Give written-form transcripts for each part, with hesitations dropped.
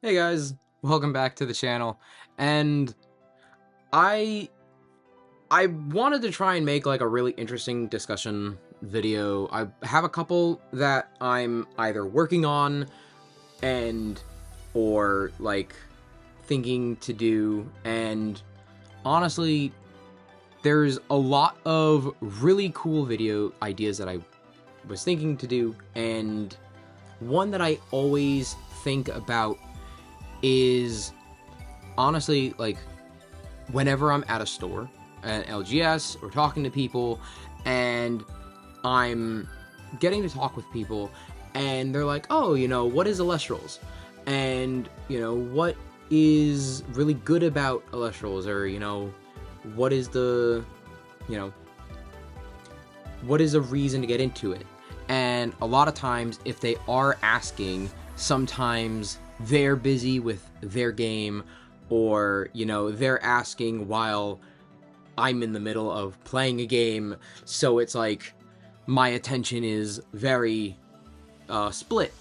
Hey guys, welcome back to the channel. And I I wanted to try and make like a really interesting discussion video. I have a couple that I'm either working on and or like thinking to do, and honestly there's a lot of really cool video ideas that I was thinking to do, and one that I always think about is honestly, like, whenever I'm at a store, at LGS, or talking to people, and I'm getting to talk with people, and they're like, oh, what is Elestrals? And, what is really good about Elestrals? Or, what is the, you know, what is a reason to get into it? And a lot of times, if they are asking, sometimes they're busy with their game, or they're asking while I'm in the middle of playing a game, so it's like my attention is very split.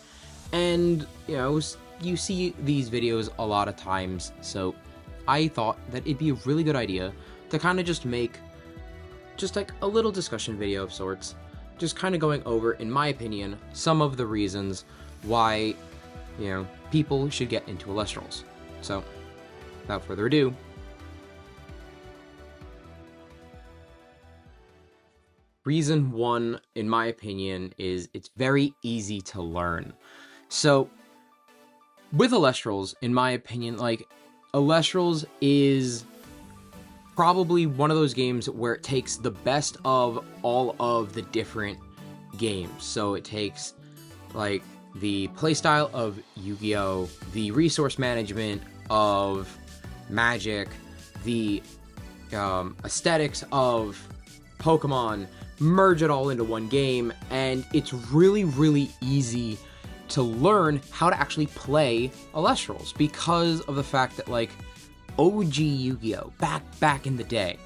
And you see these videos a lot of times, so I thought that it'd be a really good idea to kind of just make just like a little discussion video of sorts, just kind of going over, in my opinion, some of the reasons why people should get into Elestrals. So, without further ado, reason one, in my opinion, is it's very easy to learn. So, with Elestrals, in my opinion, like, Elestrals is probably one of those games where it takes the best of all of the different games. So it takes, like, the playstyle of Yu-Gi-Oh!, the resource management of Magic, the aesthetics of Pokemon, merge it all into one game, and it's really, really easy to learn how to actually play Elestrals because of the fact that, like, OG Yu-Gi-Oh! back in the day,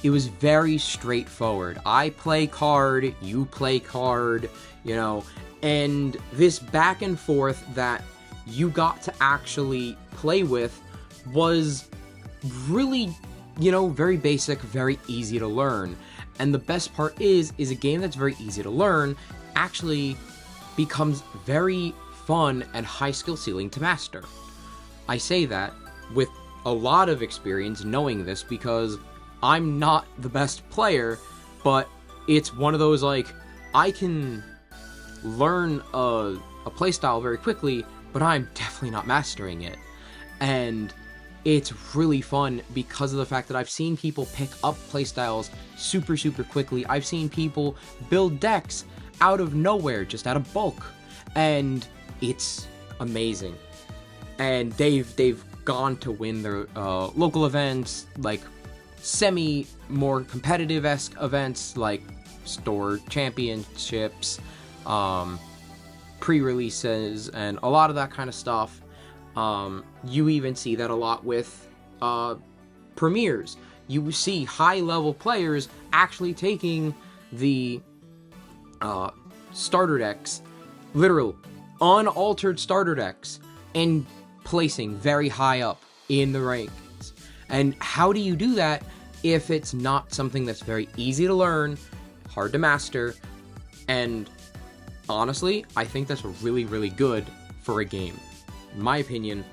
it was very straightforward. I play card, you play card, and this back and forth that you got to actually play with was really, very basic, very easy to learn. And the best part is a game that's very easy to learn actually becomes very fun and high skill ceiling to master. I say that with a lot of experience knowing this because I'm not the best player, but it's one of those, like, I can learn a playstyle very quickly, but I'm definitely not mastering it. And it's really fun because of the fact that I've seen people pick up playstyles super, super quickly. I've seen people build decks out of nowhere, just out of bulk, and it's amazing. And they've gone to win their local events, like semi more competitive-esque events like store championships, pre-releases, and a lot of that kind of stuff. You even see that a lot with premieres. You see high-level players actually taking the starter decks, literal unaltered starter decks, and placing very high up in the rankings. And how do you do that if it's not something that's very easy to learn, hard to master? And honestly, I think that's really, really good for a game. In my opinion,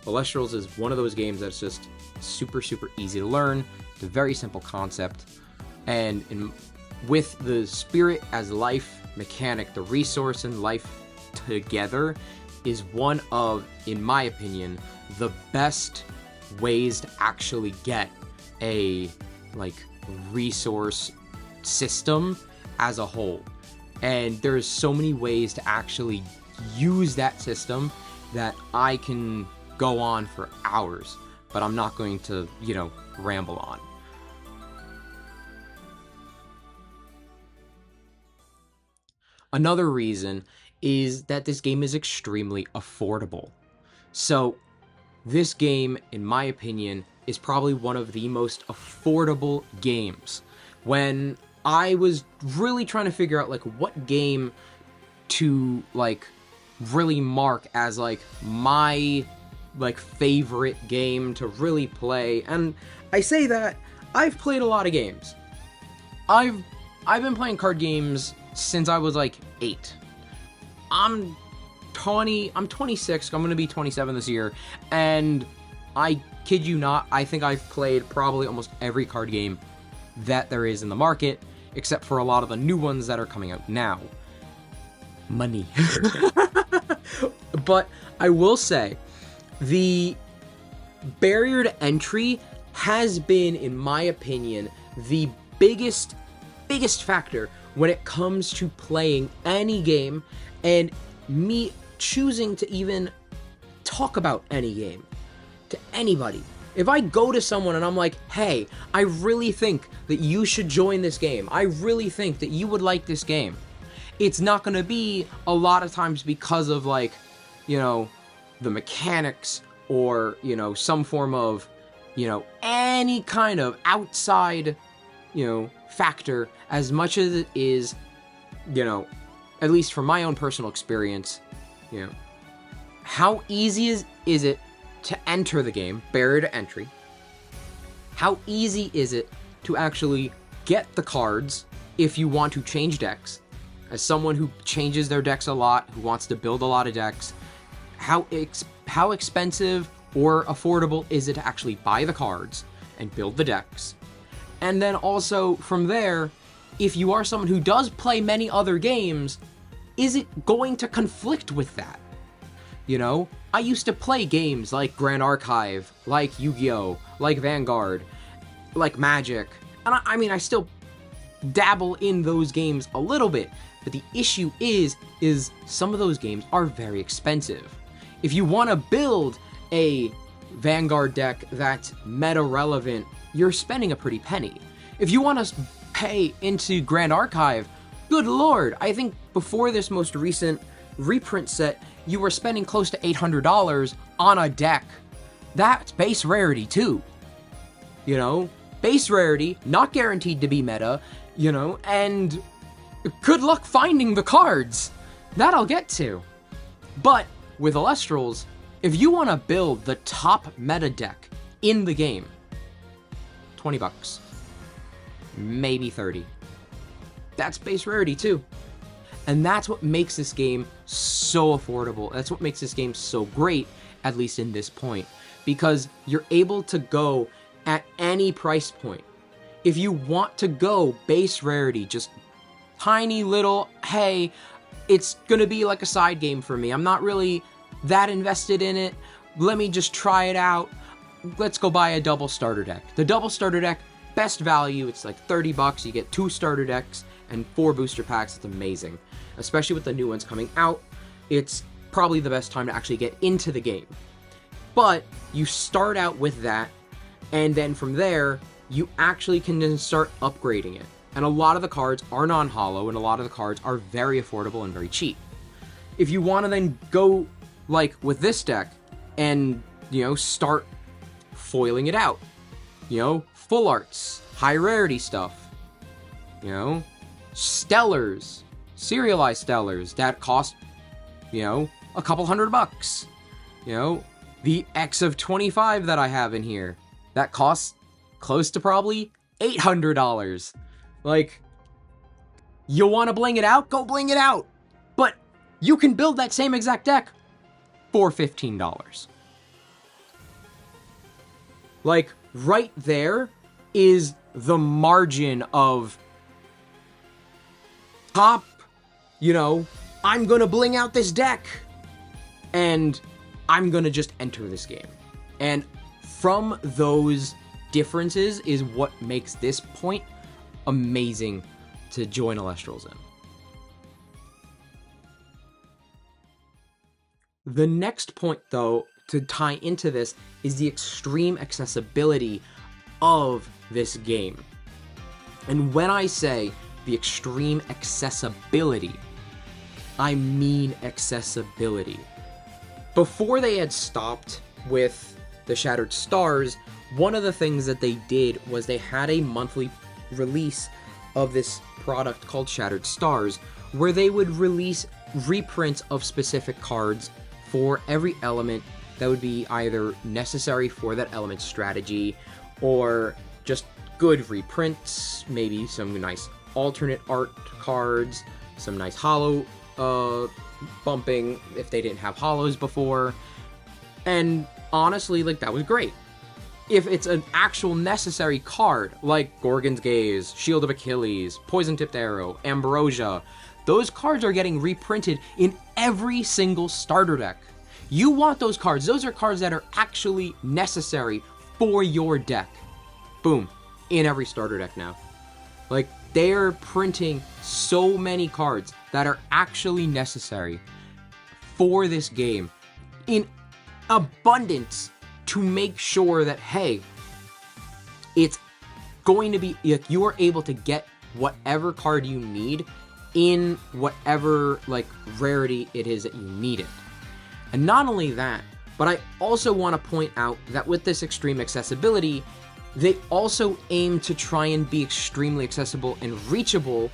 Elestrals is one of those games that's just super, super easy to learn. It's a very simple concept, and with the spirit as life mechanic, the resource and life together is one of, in my opinion, the best ways to actually get a, like, resource system as a whole. And there's so many ways to actually use that system that I can go on for hours, but I'm not going to, ramble on. Another reason is that this game is extremely affordable. So this game, in my opinion, is probably one of the most affordable games. When I was really trying to figure out, like, what game to, like, really mark as, like, my like favorite game to really play. And I say that I've played a lot of games. I've been playing card games since I was like 8. I'm 26, I'm gonna be 27 this year, and I kid you not, I think I've played probably almost every card game that there is in the market, except for a lot of the new ones that are coming out now. Money. But I will say, the barrier to entry has been, in my opinion, the biggest factor when it comes to playing any game, and me choosing to even talk about any game to anybody. If I go to someone and I'm like, hey, I really think that you should join this game, I really think that you would like this game, it's not going to be a lot of times because of, like, you know, the mechanics, or, you know, some form of, you know, any kind of outside, you know, factor, as much as it is, you know, at least from my own personal experience, you know, how easy is it to enter the game, barrier to entry? How easy is it to actually get the cards if you want to change decks? As someone who changes their decks a lot, who wants to build a lot of decks, how expensive or affordable is it to actually buy the cards and build the decks? And then also from there, if you are someone who does play many other games, is it going to conflict with that? You know, I used to play games like Grand Archive, like Yu-Gi-Oh!, like Vanguard, like Magic, and I mean, I still dabble in those games a little bit, but the issue is some of those games are very expensive. If you want to build a Vanguard deck that's meta relevant, you're spending a pretty penny. If you want to pay into Grand Archive, good lord, I think before this most recent reprint set, you were spending close to $800 on a deck. That's base rarity too. You know, base rarity, not guaranteed to be meta, you know, and good luck finding the cards. That I'll get to. But with Elestrals, if you want to build the top meta deck in the game, $20, maybe 30. That's base rarity too. And that's what makes this game so affordable. That's what makes this game so great, at least in this point, because you're able to go at any price point. If you want to go base rarity, just tiny little, hey, it's gonna be like a side game for me, I'm not really that invested in it, let me just try it out, let's go buy a double starter deck. The double starter deck, best value, it's like $30, you get 2 starter decks and 4 booster packs. It's amazing. Especially with the new ones coming out, it's probably the best time to actually get into the game. But you start out with that, and then from there, you actually can then start upgrading it. And a lot of the cards are non-holo, and a lot of the cards are very affordable and very cheap. If you want to then go, like, with this deck, and, you know, start foiling it out, you know, full arts, high rarity stuff, you know, stellars, serialized stellars that cost, you know, a couple $100. You know, the X of 25 that I have in here, that costs close to probably $800. Like, you want to bling it out? Go bling it out. But you can build that same exact deck for $15. Like, right there is the margin of top, you know, I'm gonna bling out this deck, and I'm gonna just enter this game. And from those differences is what makes this point amazing to join Elestrals in. The next point, though, to tie into this is the extreme accessibility of this game. And when I say the extreme accessibility, I mean accessibility. Before they had stopped with the Shattered Stars, one of the things that they did was they had a monthly release of this product called Shattered Stars, where they would release reprints of specific cards for every element that would be either necessary for that element strategy, or just good reprints, maybe some nice alternate art cards, some nice holo bumping if they didn't have holos before. And honestly, like, that was great. If it's an actual necessary card, like Gorgon's Gaze, Shield of Achilles, Poison-Tipped Arrow, Ambrosia, those cards are getting reprinted in every single starter deck. You want those cards. Those are cards that are actually necessary for your deck. Boom. In every starter deck now. Like, they're printing so many cards that are actually necessary for this game in abundance, to make sure that, hey, it's going to be, if you are able to get whatever card you need in whatever, like, rarity it is that you need it. And not only that, but I also want to point out that with this extreme accessibility, they also aim to try and be extremely accessible and reachable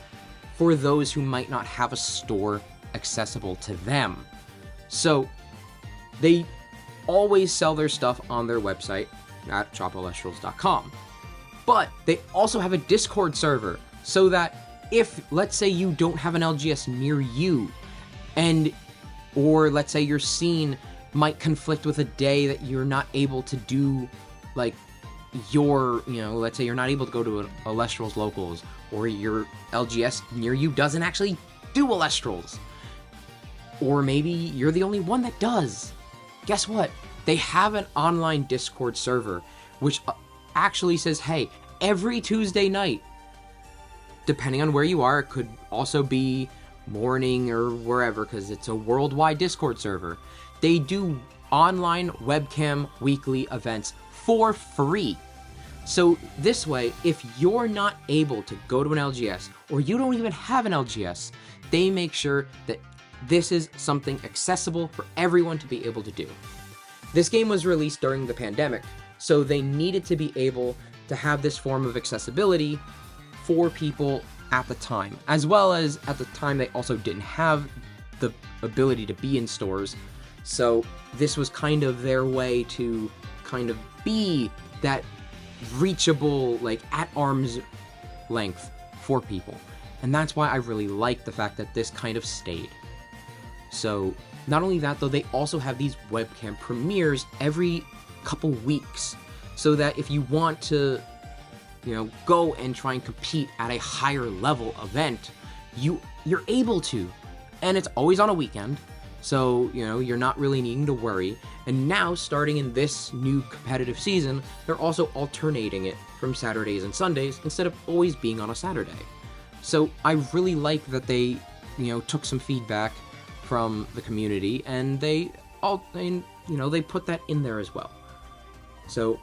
for those who might not have a store accessible to them. So they always sell their stuff on their website at shopelestrals.com. But they also have a Discord server, so that if, let's say, you don't have an LGS near you, or let's say your scene might conflict with a day that you're not able to do, like, let's say you're not able to go to Elestrals locals, or your LGS near you doesn't actually do Elestrals, or maybe you're the only one that does. Guess what? They have an online Discord server, which actually says, hey, every Tuesday night, depending on where you are, it could also be morning or wherever, because it's a worldwide Discord server, they do online webcam weekly events for free. So this way, if you're not able to go to an LGS, or you don't even have an LGS, they make sure that this is something accessible for everyone to be able to do. This game was released during the pandemic, so they needed to be able to have this form of accessibility for people at the time, as well as at the time they also didn't have the ability to be in stores. So this was kind of their way to kind of be that reachable, like, at arm's length for people. And that's why I really like the fact that this kind of stayed. So not only that, though, they also have these webcam premieres every couple weeks, so that if you want to, go and try and compete at a higher level event, you're able to. And it's always on a weekend, so, you're not really needing to worry. And now, starting in this new competitive season, they're also alternating it from Saturdays and Sundays instead of always being on a Saturday. So I really like that they, took some feedback from the community, and they put that in there as well. So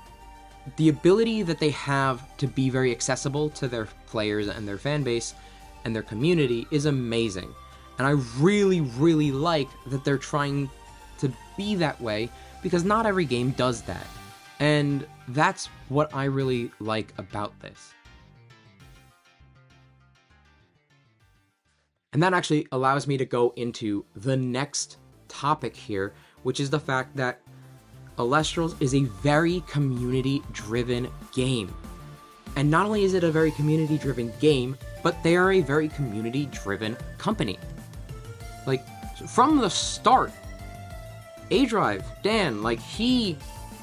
the ability that they have to be very accessible to their players and their fan base and their community is amazing. And I really, really like that they're trying to be that way, because not every game does that. And that's what I really like about this. And that actually allows me to go into the next topic here, which is the fact that Elestrals is a very community-driven game. And not only is it a very community-driven game, but they are a very community-driven company. Like, from the start, A-Drive, Dan, like, he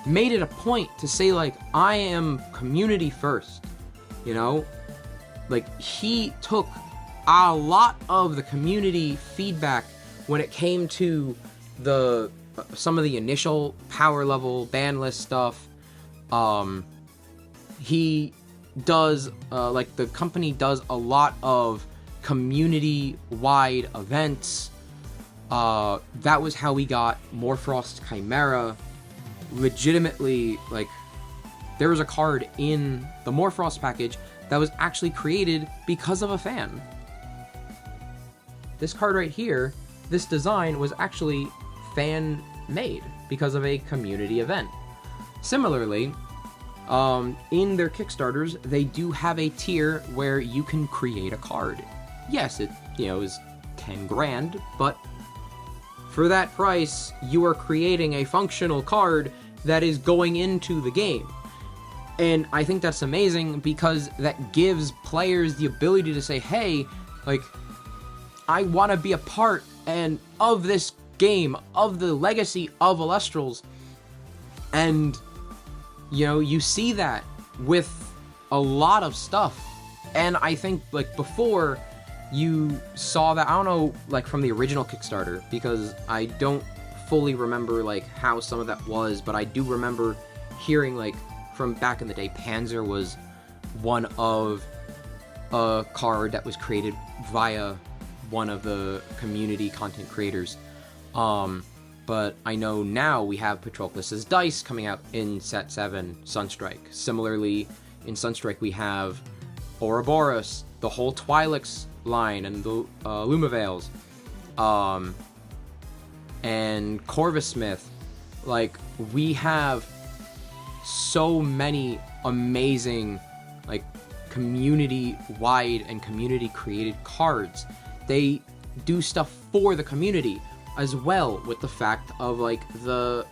made it a point to say, like, I am community first, Like, he took a lot of the community feedback when it came to some of the initial power level ban list stuff. He does, the company does a lot of community-wide events. That was how we got Morfrost Chimera. Legitimately, like, there was a card in the Morfrost package that was actually created because of a fan. This card right here, this design was actually fan-made because of a community event. Similarly, in their Kickstarters, they do have a tier where you can create a card. Yes, it, is 10 grand, but for that price, you are creating a functional card that is going into the game. And I think that's amazing because that gives players the ability to say, hey, like, I want to be a part of this game, of the legacy of Elestrals. And, you know, you see that with a lot of stuff. And I think, like, before you saw that, I don't know, like, from the original Kickstarter, because I don't fully remember, like, how some of that was, but I do remember hearing, like, from back in the day, Panzer was one of a card that was created via one of the community content creators. But I know now we have Patroclus's Dice coming out in Set 7, Sunstrike. Similarly, in Sunstrike we have Ouroboros, the whole Twi'leks line, and the Lumavales, and Corvusmith. Like, we have so many amazing, like, community-wide and community-created cards. They do stuff for the community as well, with the fact of, like, the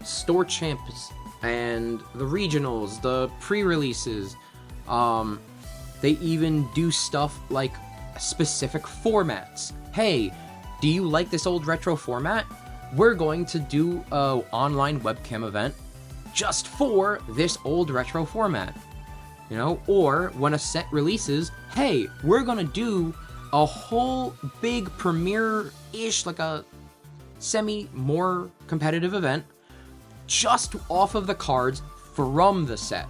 store champs and the regionals, the pre-releases. They even do stuff like specific formats. Hey, do you like this old retro format? We're going to do an online webcam event just for this old retro format. You know, or when a set releases, hey, we're gonna do a whole big premiere-ish, like a more competitive event, just off of the cards from the set,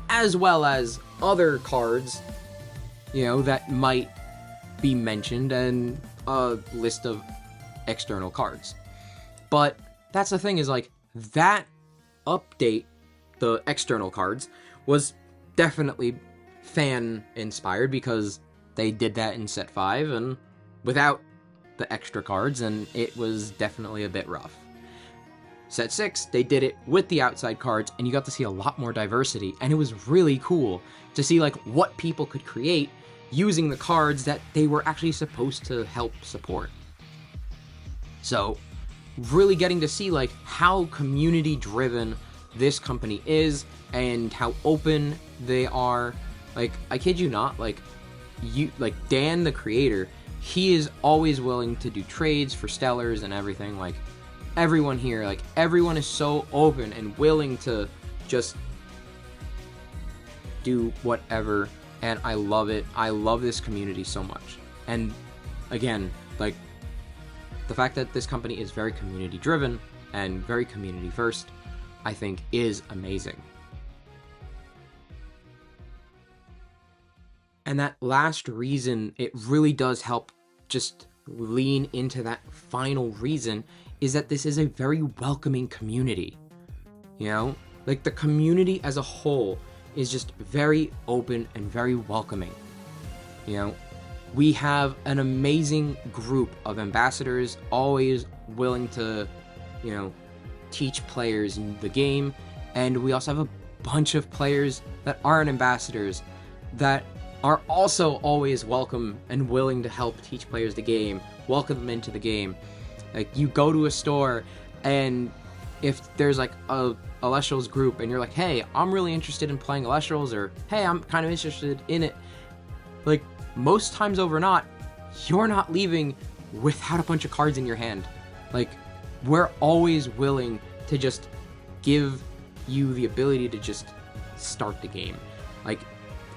as well as other cards, you know, that might be mentioned and a list of external cards. But that's the thing, is like, that update, the external cards, was definitely fan inspired because they did that in Set 5 and without the extra cards, and it was definitely a bit rough. Set 6, they did it with the outside cards, and you got to see a lot more diversity, and it was really cool to see, like, what people could create using the cards that they were actually supposed to help support. So, really getting to see, like, how community-driven this company is, and how open they are. Like, I kid you not, like, Dan, the creator, he is always willing to do trades for Stellars and everything. Like, everyone here, like, everyone is so open and willing to just do whatever, and I love it. I love this community so much. And again, like, the fact that this company is very community driven and very community first, I think, is amazing. And that last reason, it really does help just lean into that final reason, is that this is a very welcoming community. You know, like, the community as a whole is just very open and very welcoming. You know, we have an amazing group of ambassadors, always willing to, you know, teach players the game, and we also have a bunch of players that aren't ambassadors that are also always welcome and willing to help teach players the game, welcome them into the game. Like, you go to a store, and if there's, like, a Elestrals group, and you're like, hey, I'm really interested in playing Elestrals, or hey, I'm kind of interested in it, like, most times over not, you're not leaving without a bunch of cards in your hand. Like, we're always willing to just give you the ability to just start the game. Like,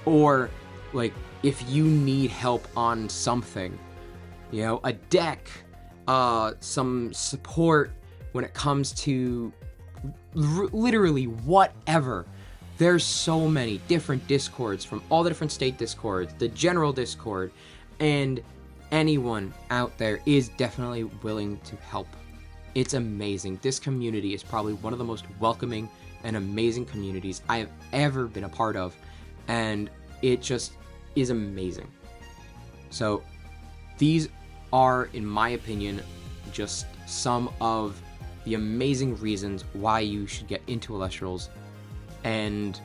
or, like, if you need help on something, you know, a deck, some support when it comes to literally whatever. There's so many different discords from all the different state discords, the general discord, and anyone out there is definitely willing to help. It's amazing. This community is probably one of the most welcoming and amazing communities I have ever been a part of, and it just is amazing. So these are, in my opinion, just some of the amazing reasons why you should get into Elestrals, and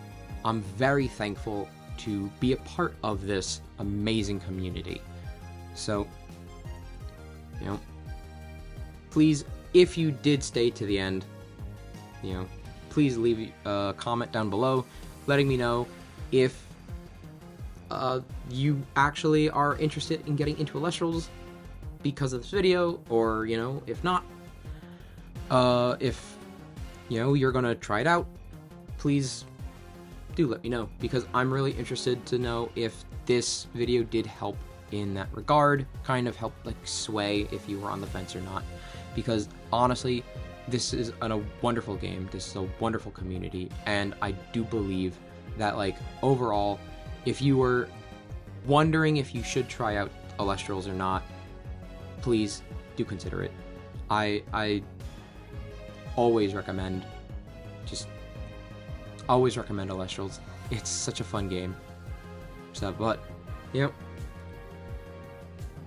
I'm very thankful to be a part of this amazing community. So, you know, please, if you did stay to the end, you know, please leave a comment down below letting me know if you actually are interested in getting into Elestrals because of this video, or, you know, if not, if, you know, you're gonna try it out, please do let me know, because I'm really interested to know if this video did help in that regard, kind of help like sway if you were on the fence or not, because honestly, this is a wonderful game, this is a wonderful community, and I do believe that, like, overall, if you were wondering if you should try out Elestrals or not, please do consider it. I always recommend, always recommend Elestrals. It's such a fun game. So, but, you know,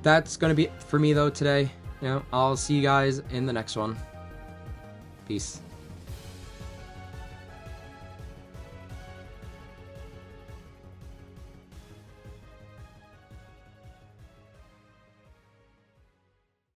that's gonna be it for me though today. You know, I'll see you guys in the next one. Peace.